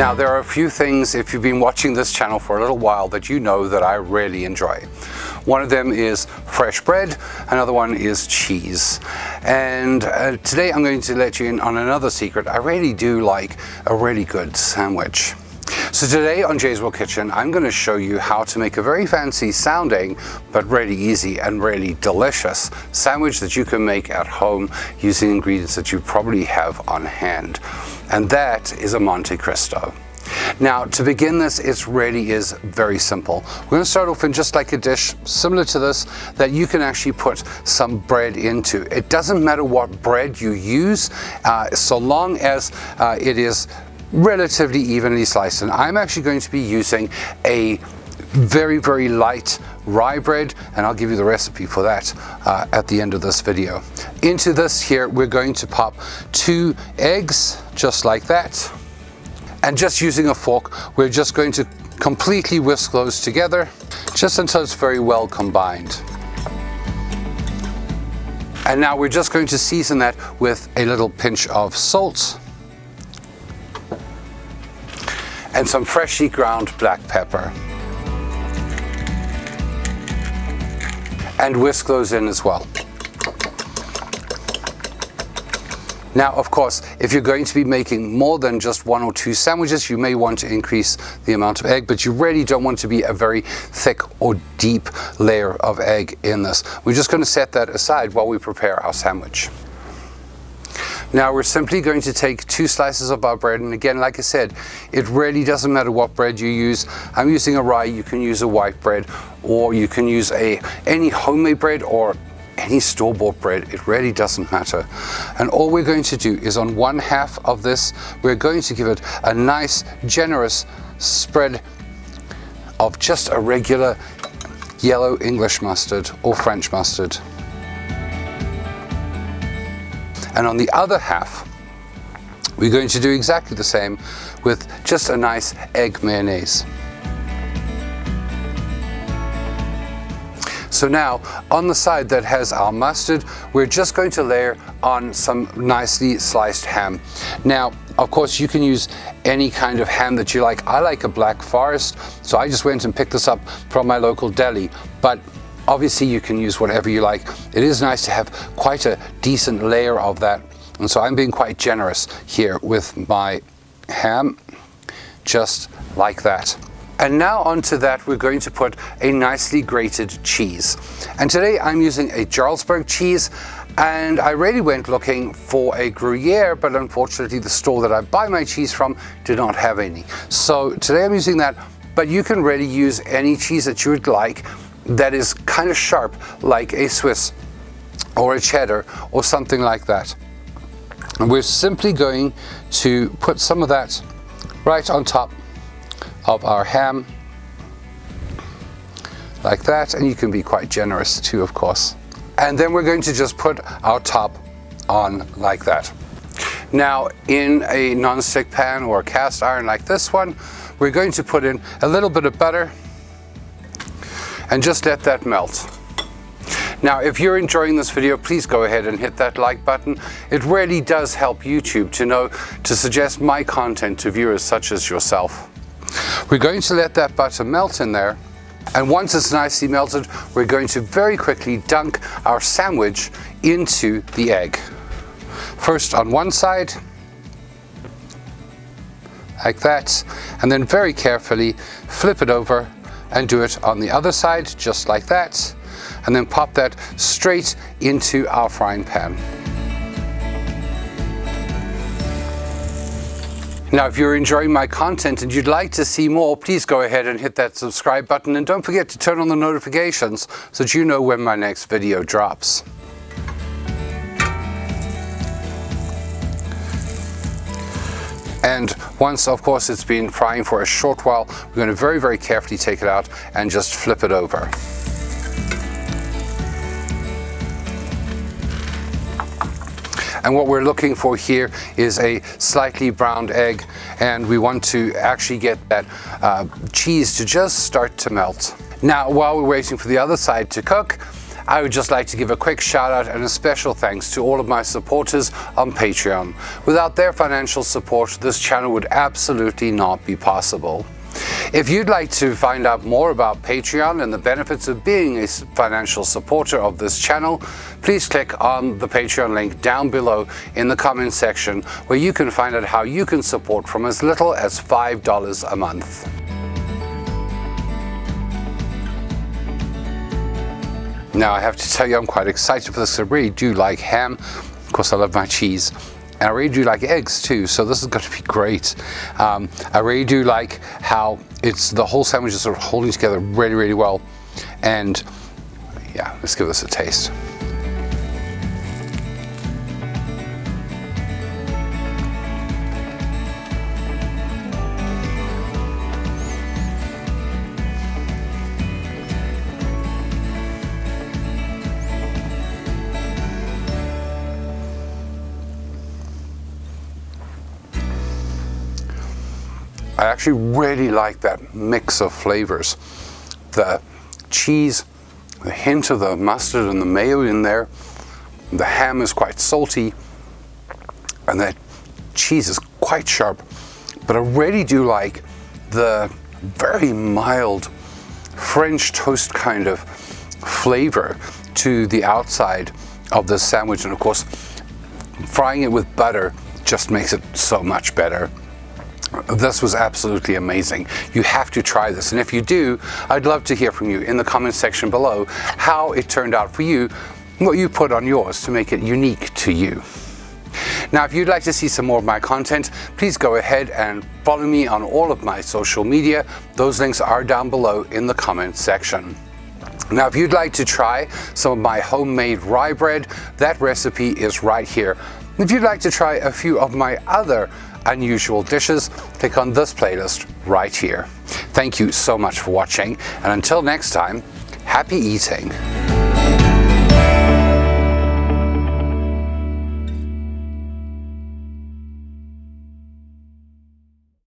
Now, there are a few things, if you've been watching this channel for a little while, that you know that I really enjoy. One of them is fresh bread, another one is cheese. And today I'm going to let you in on another secret. I really do like a really good sandwich. So today on Jay's World Kitchen, I'm going to show you how to make a very fancy sounding, but really easy and really delicious sandwich that you can make at home using ingredients that you probably have on hand. And that is a Monte Cristo. Now, to begin this, it really is very simple. We're going to start off in just like a dish similar to this that you can actually put some bread into. It doesn't matter what bread you use, so long as it is relatively evenly sliced. And I'm actually going to be using a very, very light rye bread, and I'll give you the recipe for that at the end of this video. Into this here, we're going to pop 2 eggs, just like that. And just using a fork, we're just going to completely whisk those together, just until it's very well combined. And now we're just going to season that with a little pinch of salt and some freshly ground black pepper. And whisk those in as well. Now, of course, if you're going to be making more than just 1 or 2 sandwiches, you may want to increase the amount of egg, but you really don't want to be a very thick or deep layer of egg in this. We're just going to set that aside while we prepare our sandwich. Now we're simply going to take 2 slices of our bread, and again, like I said, it really doesn't matter what bread you use. I'm using a rye, you can use a white bread, or you can use any homemade bread or any store-bought bread. It really doesn't matter. And all we're going to do is on 1/2 of this, we're going to give it a nice generous spread of just a regular yellow English mustard or French mustard. And on the other half, we're going to do exactly the same with just a nice egg mayonnaise. So now, on the side that has our mustard, we're just going to layer on some nicely sliced ham. Now, of course, you can use any kind of ham that you like. I like a Black Forest, so I just went and picked this up from my local deli. But obviously, you can use whatever you like. It is nice to have quite a decent layer of that. And so I'm being quite generous here with my ham, just like that. And now onto that, we're going to put a nicely grated cheese. And today I'm using a Jarlsberg cheese, and I really went looking for a Gruyere, but unfortunately the store that I buy my cheese from did not have any. So today I'm using that, but you can really use any cheese that you would like that is kind of sharp, like a Swiss or a cheddar or something like that. And we're simply going to put some of that right on top of our ham, like that, and you can be quite generous too, of course. And then we're going to just put our top on like that. Now, in a non-stick pan or a cast iron like this one, we're going to put in a little bit of butter and just let that melt. Now, if you're enjoying this video, please go ahead and hit that like button. It really does help YouTube to suggest my content to viewers such as yourself. We're going to let that butter melt in there, and once it's nicely melted, we're going to very quickly dunk our sandwich into the egg. First on one side, like that, and then very carefully flip it over and do it on the other side, just like that, and then pop that straight into our frying pan. Now, if you're enjoying my content and you'd like to see more, please go ahead and hit that subscribe button, and don't forget to turn on the notifications so that you know when my next video drops. And once, of course, it's been frying for a short while, we're going to very, very carefully take it out and just flip it over. And what we're looking for here is a slightly browned egg, and we want to actually get that cheese to just start to melt. Now, while we're waiting for the other side to cook, I would just like to give a quick shout out and a special thanks to all of my supporters on Patreon. Without their financial support, this channel would absolutely not be possible. If you'd like to find out more about Patreon and the benefits of being a financial supporter of this channel, please click on the Patreon link down below in the comments section, where you can find out how you can support from as little as $5 a month. Now I have to tell you, I'm quite excited for this. I really do like ham. Of course, I love my cheese. And I really do like eggs too, so this is going to be great. I really do like how the whole sandwich is sort of holding together really, really well. And yeah, let's give this a taste. I actually really like that mix of flavors. The cheese, the hint of the mustard and the mayo in there. The ham is quite salty, and the cheese is quite sharp. But I really do like the very mild French toast kind of flavor to the outside of this sandwich. And of course, frying it with butter just makes it so much better. This was absolutely amazing. You have to try this, and if you do, I'd love to hear from you in the comments section below how it turned out for you, what you put on yours to make it unique to you. Now, if you'd like to see some more of my content, please go ahead and follow me on all of my social media. Those links are down below in the comments section. Now, if you'd like to try some of my homemade rye bread, that recipe is right here. If you'd like to try a few of my other unusual dishes, click on this playlist right here. Thank you so much for watching, and until next time, happy eating.